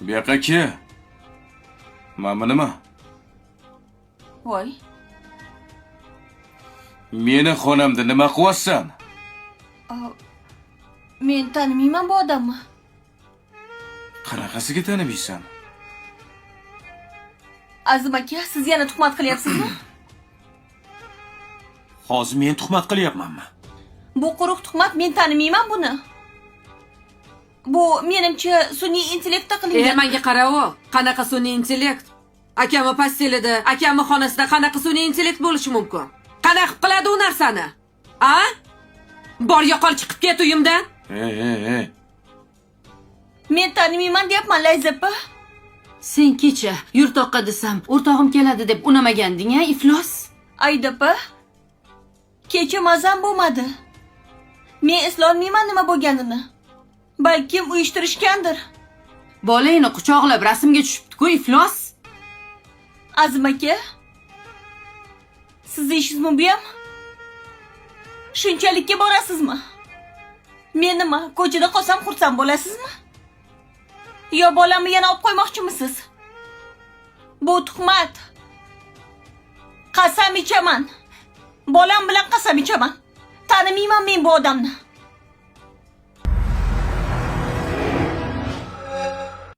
Bu yoqqa kel. Mana nima? Voy. Meni xonamda nima qilyapsan? Men tanimayman bu odamni. Qanaqasiga tanimaysan? Azim aka, siz yana tuhmat qilyapsizmi? Hozir men tuhmat qilyapmanmi? Bu quruq tuhmat, men tanimayman buni. Bu menimcha sun'iy intellektda qilingan. Menga qara-u, qanaqa sun'iy intellekt? Akamni postelida, akamni xonasida qanaqa sun'iy intellekt bo'lishi mumkin? Qanaqa qiladi u narsani? A? Bor yo'qol chiqib ket uyimdan. Ey. Men tanimayman deyapman, Layzappa. Sen kecha yurtoqqa desam, o'rtog'im keladi deb unamaganding-a, iflos? Aydapa. Kecha mazam bo'lmadi. Men eslolmayman nima bo'lganini. Balkim uyushtirishgandir. Bolangni quchoqlab rasmga tushibdi-ku, iflos. Azim aka. Siz ishingizmi bu ham? Shunchalikka borasizmi? Men nima, ko'chada qolsam xursand bo'lasizmi? Yo bolamni yana olib qo'ymoqchimisiz? Bu tuhmat. Qasam ichaman. Bolam bilan qasam ichaman. Tanimayman men bu odamni.